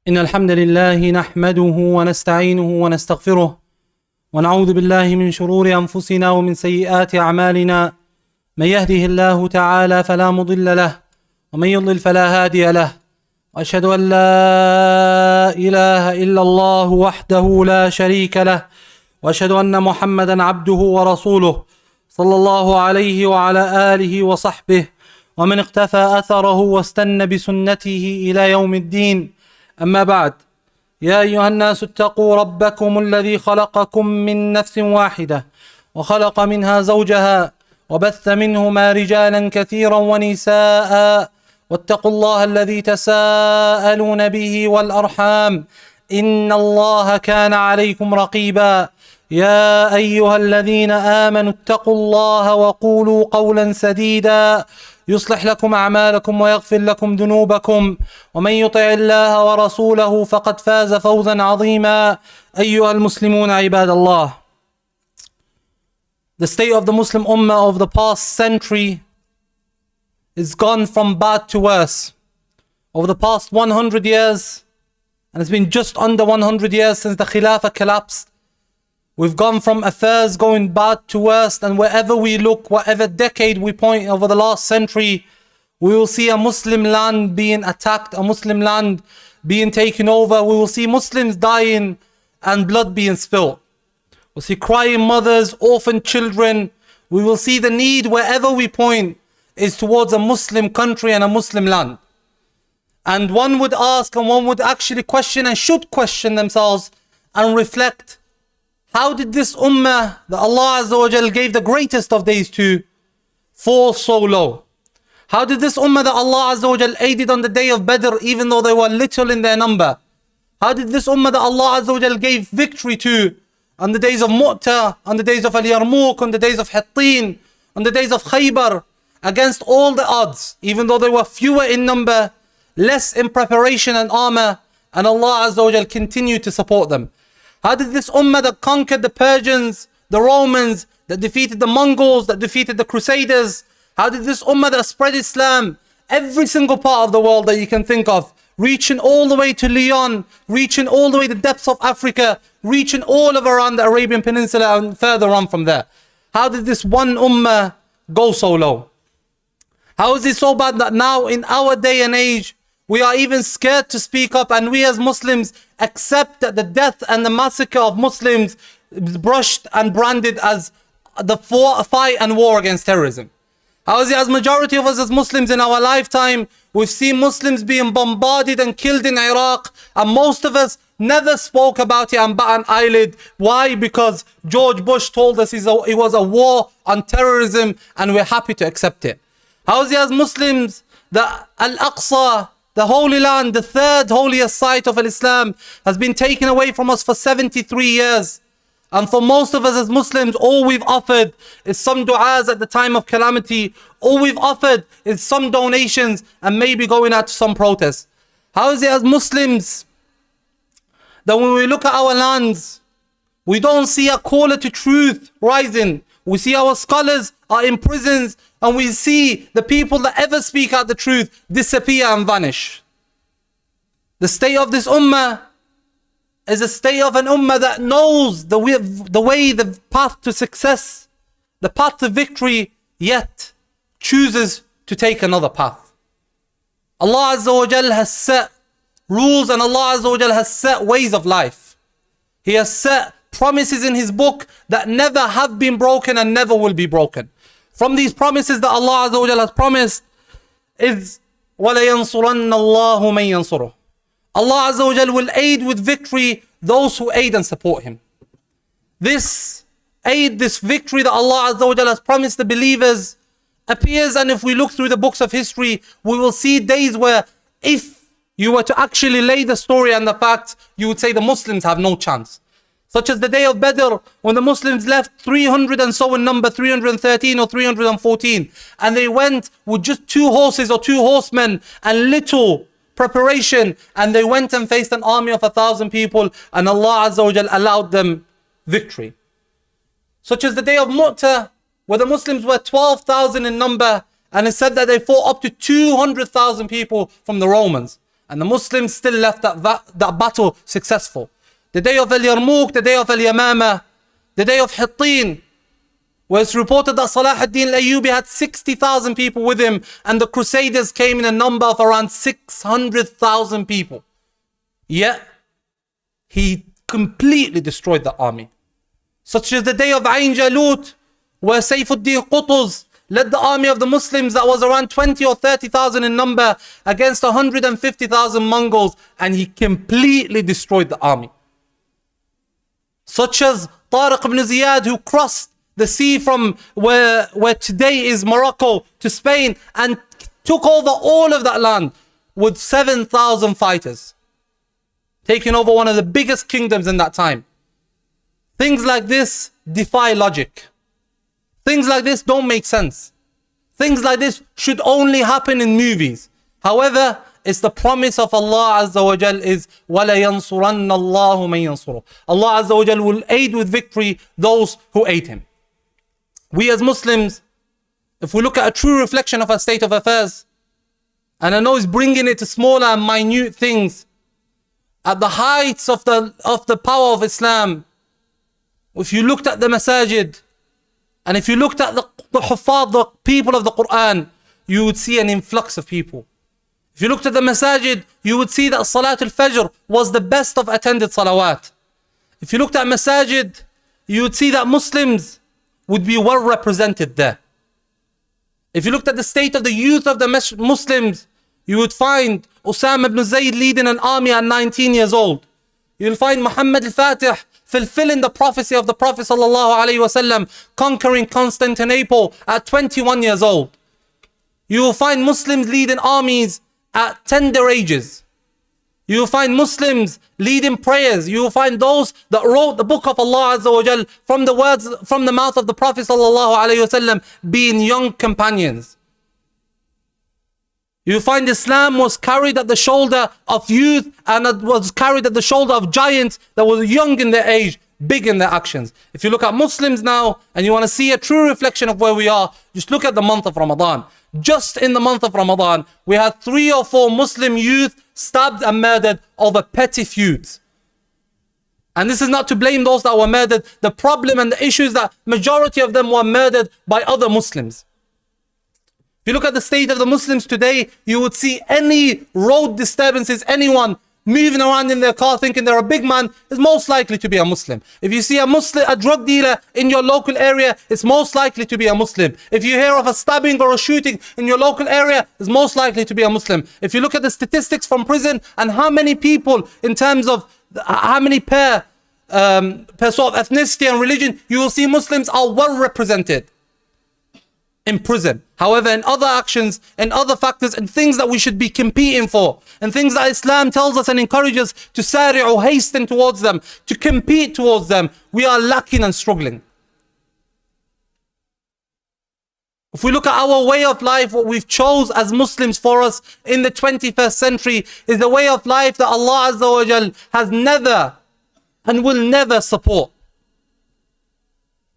إن الحمد لله نحمده ونستعينه ونستغفره ونعوذ بالله من شرور أنفسنا ومن سيئات أعمالنا من يهده الله تعالى فلا مضل له ومن يضلل فلا هادي له وأشهد أن لا إله إلا الله وحده لا شريك له وأشهد أن محمدا عبده ورسوله صلى الله عليه وعلى آله وصحبه ومن اقتفى أثره واستنى بسنته إلى يوم الدين. أما بعد، يا أيها الناس اتقوا ربكم الذي خلقكم من نفس واحدة وخلق منها زوجها وبث منهما رجالا كثيرا ونساء واتقوا الله الذي تساءلون به والأرحام إن الله كان عليكم رقيبا. يا أيها الذين آمنوا اتقوا الله وقولوا قولا سديدا يصلح لكم أعمالكم ويغفر لكم ذنوبكم ومن يطع الله ورسوله فقد فاز فوزا عظيما. أيها المسلمون عباد الله. The state of the Muslim Ummah of the past century is gone from bad to worse. Over the past 100 years, and it's been just under 100 years since the Khilafah collapsed, we've gone from affairs going bad to worse, and wherever we look, whatever decade we point over the last century, we will see a Muslim land being attacked, a Muslim land being taken over. We will see Muslims dying and blood being spilled. We'll see crying mothers, orphan children. We will see the need wherever we point is towards a Muslim country and a Muslim land. And one would ask, and one would actually question and should question themselves and reflect, how did this ummah that Allah Azza wa Jal gave the greatest of days to fall so low? How did this ummah that Allah Azza wa Jal aided on the day of Badr, even though they were little in their number? How did this ummah that Allah Azza wa Jal gave victory to on the days of Mu'tah, on the days of Al-Yarmouk, on the days of Hattin, on the days of Khaybar, against all the odds, even though they were fewer in number, less in preparation and armor, and Allah Azza wa Jal continued to support them? How did this ummah that conquered the Persians, the Romans, that defeated the Mongols, that defeated the Crusaders, how did this ummah that spread Islam every single part of the world that you can think of, reaching all the way to Lyon, reaching all the way to the depths of Africa, reaching all of around the Arabian Peninsula and further on from there? How did this one ummah go so low? How is it so bad that now in our day and age, we are even scared to speak up, and we as Muslims accept that the death and the massacre of Muslims is brushed and branded as the fight and war against terrorism? How is it as majority of us as Muslims in our lifetime, we've seen Muslims being bombarded and killed in Iraq, and most of us never spoke about it and bat an eyelid? Why? Because George Bush told us it was a war on terrorism, and we're happy to accept it. How is it as Muslims that Al-Aqsa, the Holy Land, the third holiest site of Islam, has been taken away from us for 73 years. And for most of us as Muslims, all we've offered is some du'as at the time of calamity. All we've offered is some donations and maybe going out to some protests. How is it as Muslims that when we look at our lands, we don't see a caller to truth rising? We see our scholars are in prisons, and we see the people that ever speak out the truth disappear and vanish. The state of this ummah is a state of an ummah that knows the way, the path to success, the path to victory, yet chooses to take another path. Allah Azza wa Jal has set rules, and Allah Azza wa Jal has set ways of life. He has set promises in His book that never have been broken and never will be broken. From these promises that Allah Azza wa Jalla has promised is وَلَيَنْصُرَنَّ اللَّهُ مَنْ يَنْصُرُهُ. Allah Azza wa Jalla will aid with victory those who aid and support Him. This aid, this victory that Allah Azza wa Jalla has promised the believers appears, and if we look through the books of history, we will see days where if you were to actually lay the story and the facts, you would say the Muslims have no chance. Such as the day of Badr, when the Muslims left 300 and so in number, 313 or 314, and they went with just 2 horses or 2 horsemen and little preparation, and they went and faced an army of 1,000 people, and Allah Azza wa Jal allowed them victory. Such as the day of Mu'tah, where the Muslims were 12,000 in number, and it said that they fought up to 200,000 people from the Romans. And the Muslims still left that battle successful. The day of Al-Yarmouk, the day of Al-Yamama, the day of Hittin, where it's reported that Salah ad-Din al-Ayyubi had 60,000 people with him, and the Crusaders came in a number of around 600,000 people. Yet, he completely destroyed the army. Such as the day of Ain Jalut, where Sayfuddin Qutuz led the army of the Muslims that was around 20 or 30,000 in number against 150,000 Mongols, and he completely destroyed the army. Such as Tariq ibn Ziyad, who crossed the sea from where today is Morocco to Spain and took over all of that land with 7,000 fighters, taking over one of the biggest kingdoms in that time. Things like this defy logic. Things like this don't make sense. Things like this should only happen in movies. However, it's the promise of Allah Azza wa Jal is وَلَا يَنصُرَنَّ اللَّهُ مَن يَنصُرُهُ. Allah Azza wa Jal will aid with victory those who aid him. We as Muslims, if we look at a true reflection of our state of affairs, and I know it's bringing it to smaller and minute things, at the heights of the power of Islam, if you looked at the masajid, and if you looked at the huffaz, the people of the Quran, you would see an influx of people. If you looked at the masajid, you would see that Salatul Fajr was the best of attended salawat. If you looked at masajid, you would see that Muslims would be well represented there. If you looked at the state of the youth of the Muslims, you would find Usama ibn Zayd leading an army at 19 years old. You'll find Muhammad al-Fatih fulfilling the prophecy of the Prophet ﷺ, conquering Constantinople at 21 years old. You will find Muslims leading armies at tender ages. You will find Muslims leading prayers. You will find those that wrote the book of Allah Azza wa Jal from the words from the mouth of the Prophet ﷺ being young companions. You will find Islam was carried at the shoulder of youth, and it was carried at the shoulder of giants that were young in their age, big in their actions. If you look at Muslims now and you want to see a true reflection of where we are, just look at the month of Ramadan. Just in the month of Ramadan, we had 3 or 4 Muslim youth stabbed and murdered over petty feuds. And this is not to blame those that were murdered. The problem and the issue is that majority of them were murdered by other Muslims. If you look at the state of the Muslims today, you would see any road disturbances, anyone moving around in their car thinking they're a big man is most likely to be a Muslim. If you see a drug dealer in your local area, it's most likely to be a Muslim. If you hear of a stabbing or a shooting in your local area, it's most likely to be a Muslim. If you look at the statistics from prison and how many people in terms of how many per sort of ethnicity and religion, you will see Muslims are well represented in prison. However, in other actions, in other factors, and things that we should be competing for, and things that Islam tells us and encourages to sari'u, hasten towards them, to compete towards them, we are lacking and struggling. If we look at our way of life, what we've chose as Muslims for us in the 21st century is the way of life that Allah Azza wa Jal has never and will never support.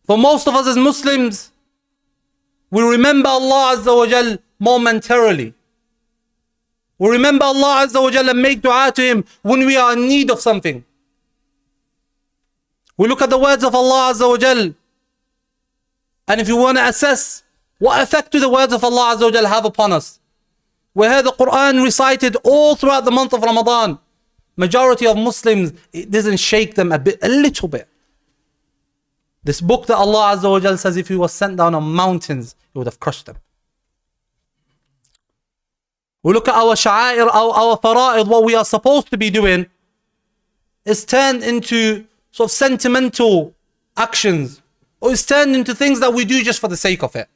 For most of us as Muslims, we remember Allah Azza wa Jal momentarily. We remember Allah Azza wa Jal and make dua to Him when we are in need of something. We look at the words of Allah Azza wa Jal, and if you want to assess what effect do the words of Allah Azza wa Jal have upon us, we hear the Quran recited all throughout the month of Ramadan. Majority of Muslims, it doesn't shake them a little bit. This book that Allah Azza wa Jal says if He was sent down on mountains, He would have crushed them. We look at our sha'air, our fara'id, what we are supposed to be doing, is turned into sort of sentimental actions, or is turned into things that we do just for the sake of it.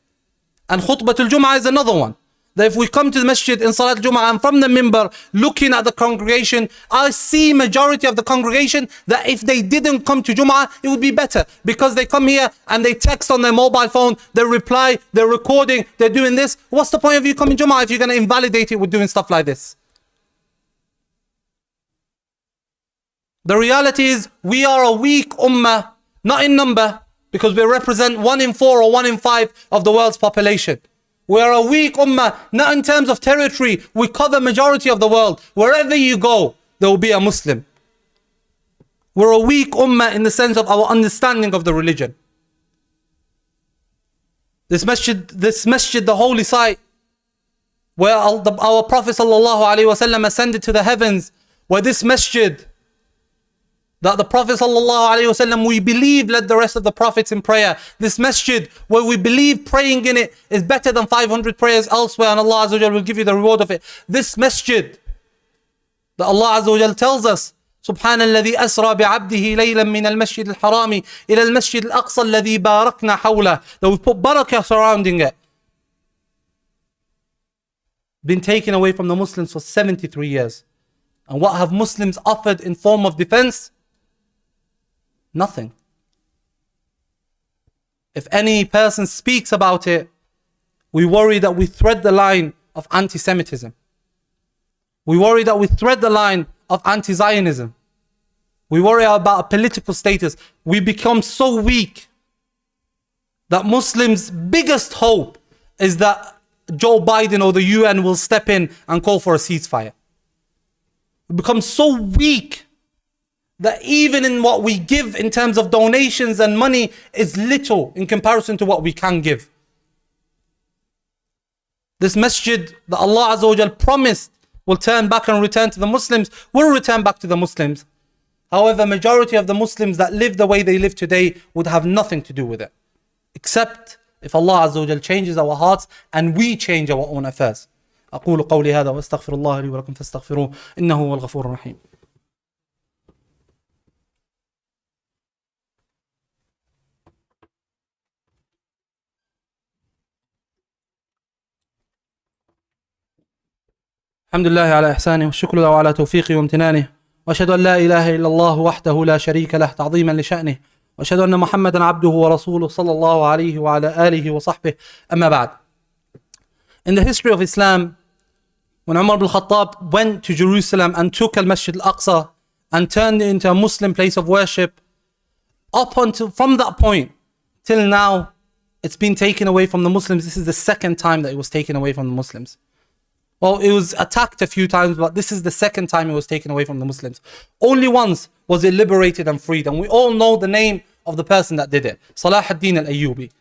And Khutbatul Jum'ah is another one. That if we come to the masjid in Salat Jum'ah and from the mimbar looking at the congregation, I see majority of the congregation that if they didn't come to Jum'ah, it would be better. Because they come here and they text on their mobile phone, they reply, they're recording, they're doing this. What's the point of you coming Jum'ah if you're going to invalidate it with doing stuff like this? The reality is we are a weak ummah, not in number, because we represent 1 in 4 or 1 in 5 of the world's population. We are a weak ummah, not in terms of territory. We cover majority of the world. Wherever you go, there will be a Muslim. We're a weak ummah in the sense of our understanding of the religion. This masjid, the holy site, where our Prophet ﷺ ascended to the heavens, where this masjid, that the Prophet ﷺ, we believe, led the rest of the Prophets in prayer. This masjid, where we believe praying in it is better than 500 prayers elsewhere, and Allah Azza wa Jal will give you the reward of it. This masjid, that Allah Azza wa Jal tells us, سبحان الذي أسرى بعبده ليلا من المسجد الحرام إلى المسجد الأقصى الذي باركنا حوله. That we've put barakah surrounding it. Been taken away from the Muslims for 73 years. And what have Muslims offered in form of defense? Nothing. If any person speaks about it, we worry that we thread the line of anti-Semitism. We worry that we thread the line of anti-Zionism. We worry about a political status. We become so weak that Muslims' biggest hope is that Joe Biden or the UN will step in and call for a ceasefire. We become so weak that even in what we give in terms of donations and money is little in comparison to what we can give. This masjid that Allah Azza wa Jal promised will turn back and return to the Muslims, will return back to the Muslims. However, majority of the Muslims that live the way they live today would have nothing to do with it. Except if Allah Azza wa Jal changes our hearts and we change our own affairs. أقول قولي هذا وأستغفر الله لي ولكم فاستغفروه إنه هو الغفور الرحيم. الحمد لله على إحسانه والشكر له على توفيقه وامتنانه وأشهد أن لا إله إلا الله وحده لا شريك له تعظيما لشأنه وأشهد أن محمدا عبده ورسوله صلى الله عليه وعلى آله وصحبه أما بعد. In the history of Islam, when Omar ibn Khattab went to Jerusalem and took al-Masjid al-Aqsa and turned it into a Muslim place of worship, up until from that point till now, it's been taken away from the Muslims. This is the second time that it was taken away from the Muslims. Well, it was attacked a few times, but this is the second time it was taken away from the Muslims. Only once was it liberated and freed, and we all know the name of the person that did it, Salah ad-Din al-Ayyubi.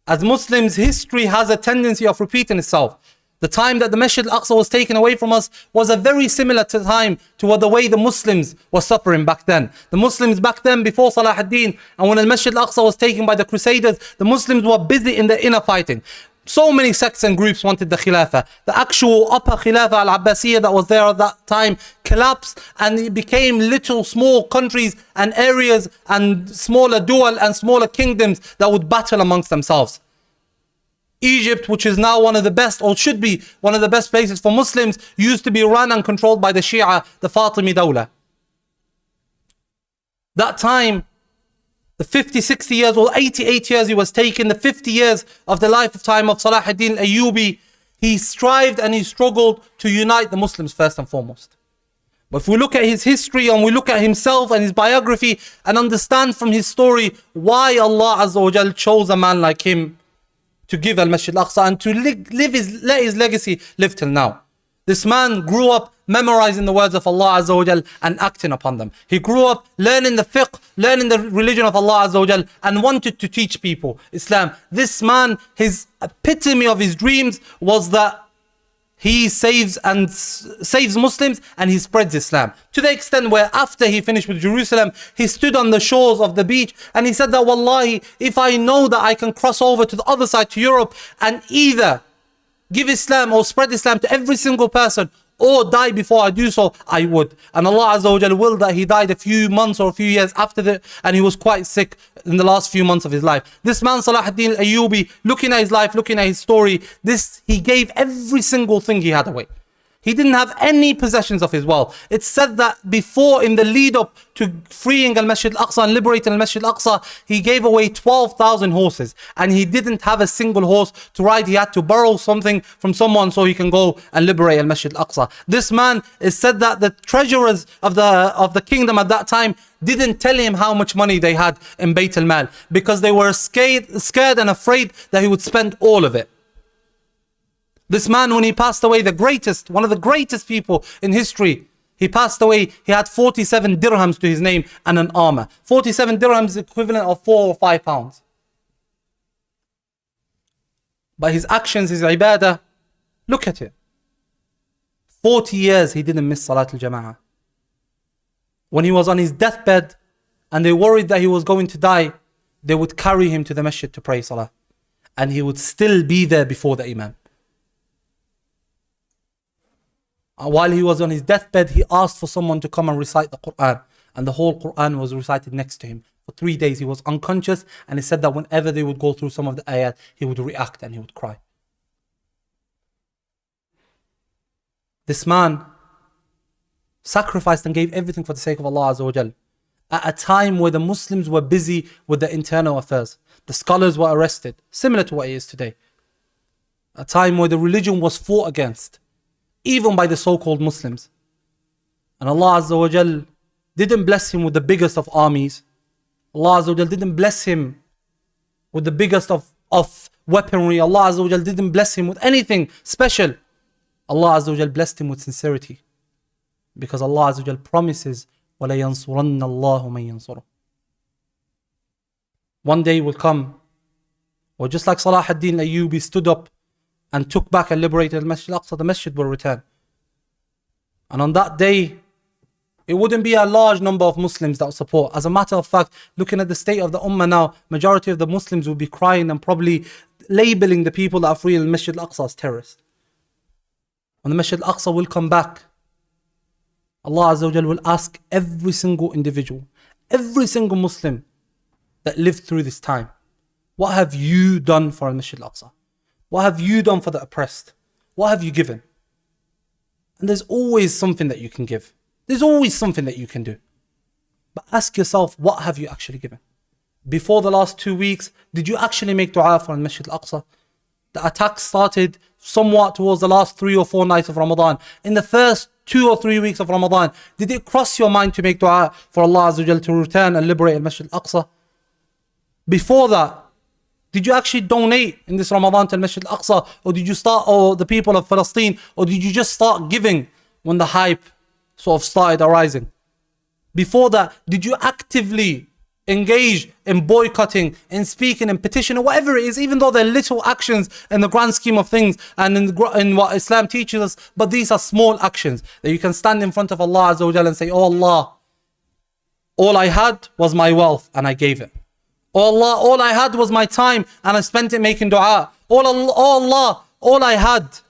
As Muslims, history has a tendency of repeating itself. The time that the Masjid al-Aqsa was taken away from us was a very similar time to what the way the Muslims were suffering back then. The Muslims back then, before Salah ad-Din, and when the Masjid al-Aqsa was taken by the Crusaders, the Muslims were busy in the inner fighting. So many sects and groups wanted the Khilafah. The actual upper Khilafah al-Abbasiyya that was there at that time collapsed, and it became little small countries and areas and smaller dual and smaller kingdoms that would battle amongst themselves. Egypt, which is now one of the best, or should be one of the best places for Muslims, used to be run and controlled by the Shia, the Fatimi Dawla. That time, the 50, 60 years or 88 years he was taken, the 50 years of the lifetime of Salah ad-Din al-Ayyubi, he strived and he struggled to unite the Muslims first and foremost. But if we look at his history and we look at himself and his biography and understand from his story why Allah Azza wa Jal chose a man like him to give al-Masjid al-Aqsa and to let his legacy live till now. This man grew up memorizing the words of Allah Azza wa Jal and acting upon them. He grew up learning the fiqh, learning the religion of Allah Azza wa Jal, and wanted to teach people Islam. This man, his epitome of his dreams was that he saves Muslims and he spreads Islam. To the extent where after he finished with Jerusalem, he stood on the shores of the beach and he said that, Wallahi, if I know that I can cross over to the other side, to Europe, and either give Islam or spread Islam to every single person, or die before I do so, I would. And Allah Azza wa Jalla willed that he died a few months or a few years after that, and he was quite sick in the last few months of his life. This man, Salah ad-Din al-Ayyubi, looking at his life, looking at his story, he gave every single thing he had away. He didn't have any possessions of his wealth. It's said that before, in the lead up to freeing al-Masjid al-Aqsa and liberating al-Masjid al-Aqsa, he gave away 12,000 horses. And he didn't have a single horse to ride. He had to borrow something from someone so he can go and liberate al-Masjid al-Aqsa. This man, is said that the treasurers of the kingdom at that time didn't tell him how much money they had in Bayt al-Mal, because they were scared and afraid that he would spend all of it. This man, when he passed away, the greatest, one of the greatest people in history, he passed away, he had 47 dirhams to his name and an armor. 47 dirhams is equivalent of 4 or 5 pounds. But his actions, his ibadah, look at it. 40 years he didn't miss Salatul Jama'ah. When he was on his deathbed and they worried that he was going to die, they would carry him to the masjid to pray salah. And he would still be there before the imam. While he was on his deathbed, he asked for someone to come and recite the Quran. And the whole Quran was recited next to him. For 3 days he was unconscious, and he said that whenever they would go through some of the ayat, he would react and he would cry. This man sacrificed and gave everything for the sake of Allah Azza wa Jal. At a time where the Muslims were busy with their internal affairs. The scholars were arrested, similar to what it is today. A time where the religion was fought against, even by the so-called Muslims. And Allah Azza wa Jal didn't bless him with the biggest of armies. Allah Azza wa Jal didn't bless him with the biggest of weaponry. Allah Azza wa Jal didn't bless him with anything special. Allah Azza wa Jal blessed him with sincerity. Because Allah Azza wa Jal promises, وَلَيَنْصُرَنَّ اللَّهُ مَنْ يَنْصُرُهُ. One day will come, or just like Salah ad-Din Ayyubi stood up and took back and liberated the Masjid al-Aqsa, the masjid will return. And on that day, it wouldn't be a large number of Muslims that will support. As a matter of fact, looking at the state of the Ummah now, majority of the Muslims will be crying and probably labeling the people that are free in the Masjid al-Aqsa as terrorists. When the Masjid al-Aqsa will come back, Allah Azza wa Jal will ask every single individual, every single Muslim that lived through this time, what have you done for al-Masjid al-Aqsa? What have you done for the oppressed? What have you given? And there's always something that you can give. There's always something that you can do. But ask yourself, what have you actually given? Before the last 2 weeks, did you actually make dua for al-Masjid al-Aqsa? The attack started somewhat towards the last 3 or 4 nights of Ramadan. In the first 2 or 3 weeks of Ramadan, did it cross your mind to make dua for Allah Azza wa Jal to return and liberate al-Masjid al-Aqsa? Before that, did you actually donate in this Ramadan to al-Masjid al-Aqsa? Or did you start, or the people of Palestine, or did you just start giving when the hype sort of started arising? Before that, did you actively engage in boycotting, in speaking, in petition, or whatever it is, even though they're little actions in the grand scheme of things and in what Islam teaches us, but these are small actions that you can stand in front of Allah Azza wa Jalla and say, oh Allah, all I had was my wealth and I gave it. Oh Allah, all I had was my time and I spent it making dua. Oh Allah, all I had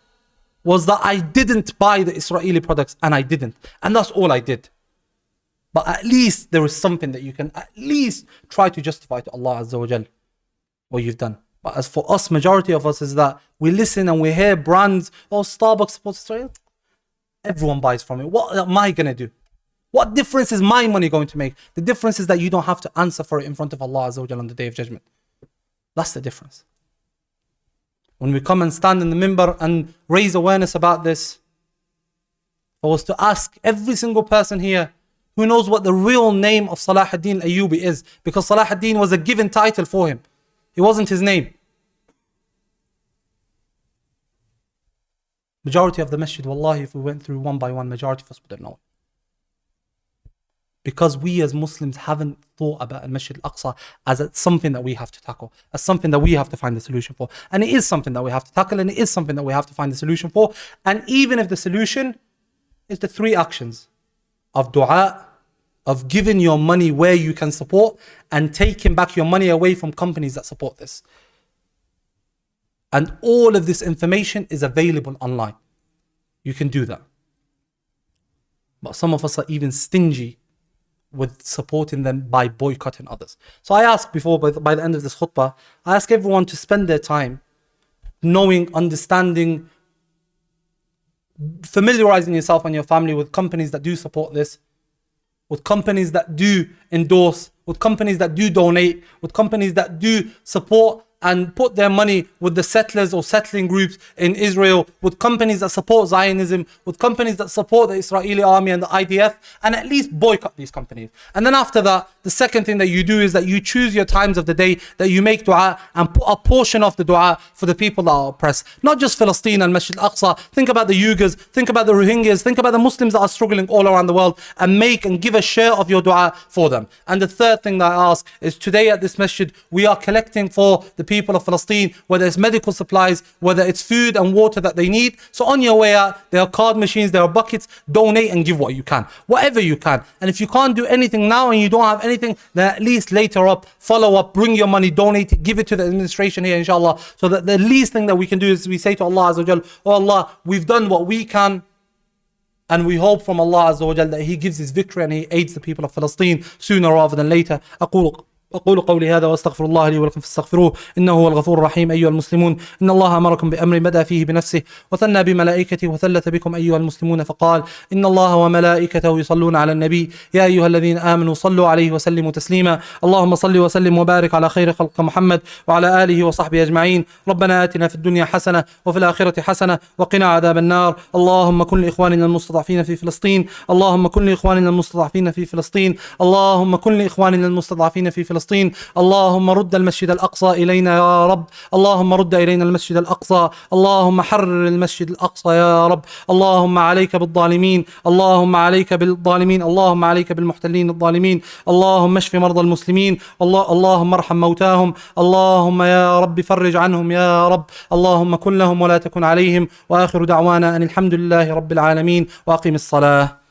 was that I didn't buy the Israeli products and I didn't. And that's all I did. But at least there is something that you can at least try to justify to Allah Azza wa Jal what you've done. But as for us, majority of us is that we listen and we hear brands, oh Starbucks supports Israel. Everyone buys from it. What am I going to do? What difference is my money going to make? The difference is that you don't have to answer for it in front of Allah Azza wa Jal on the Day of Judgment. That's the difference. When we come and stand in the minbar and raise awareness about this, I was to ask every single person here who knows what the real name of Salah ad-Din Ayyubi is, because Salah ad-Din was a given title for him. It wasn't his name. Majority of the masjid, wallahi, if we went through one by one, majority of us wouldn't know it. Because we as Muslims haven't thought about al-Masjid al-Aqsa as something that we have to tackle, as something that we have to find the solution for. And it is something that we have to tackle, and it is something that we have to find the solution for. And even if the solution is the 3 actions of dua, of giving your money where you can support, and taking back your money away from companies that support this. And all of this information is available online. You can do that. But some of us are even stingy with supporting them by boycotting others. So I ask before, by the end of this khutbah, I ask everyone to spend their time knowing, understanding, familiarizing yourself and your family with companies that do support this, with companies that do endorse, with companies that do donate, with companies that do support and put their money with the settlers or settling groups in Israel, with companies that support Zionism, with companies that support the Israeli army and the IDF, and at least boycott these companies. And then after that, the second thing that you do is that you choose your times of the day, that you make dua and put a portion of the dua for the people that are oppressed. Not just Palestine and Masjid al-Aqsa. Think about the Uyghurs, think about the Rohingyas, think about the Muslims that are struggling all around the world, and make and give a share of your dua for them. And the third thing that I ask is, today at this masjid, we are collecting for the people of Palestine, whether it's medical supplies, whether it's food and water that they need. So on your way out, there are card machines, there are buckets, donate and give what you can, whatever you can. And if you can't do anything now and you don't have anything, then at least later up, follow up, bring your money, donate it, give it to the administration here, inshallah. So that the least thing that we can do is we say to Allah Azza wa Jal, oh Allah, we've done what we can, and we hope from Allah Azza wa Jal that He gives His victory and He aids the people of Palestine sooner rather than later. أقول قولي هذا وأستغفر الله لي ولكم فاستغفروه إنه هو الغفور الرحيم. أيها المسلمون، إن الله أمركم بأمر بدأ فيه بنفسه وثنى بملائكته وثلث بكم أيها المسلمون فقال إن الله وملائكته يصلون على النبي يا أيها الذين آمنوا صلوا عليه وسلموا تسليما. اللهم صل وسلم وبارك على خير خلق محمد وعلى آله وصحبه أجمعين. ربنا آتنا في الدنيا حسنة وفي الآخرة حسنة وقنا عذاب النار. اللهم كن لإخواننا المستضعفين في فلسطين، اللهم كن لإخواننا المستضعفين في فلسطين، اللهم كن لإخواننا المستضعفين في فلسطين. اللهم رد المسجد الأقصى إلينا يا رب، اللهم رد إلينا المسجد الأقصى، اللهم حرر المسجد الأقصى يا رب. اللهم عليك بالظالمين، اللهم عليك بالظالمين، اللهم عليك بالمحتلين الظالمين. اللهم اشف مرضى المسلمين، اللهم ارحم موتاهم، اللهم يا رب فرج عنهم يا رب. اللهم كن لهم ولا تكن عليهم. وآخر دعوانا أن الحمد لله رب العالمين. وأقم الصلاة.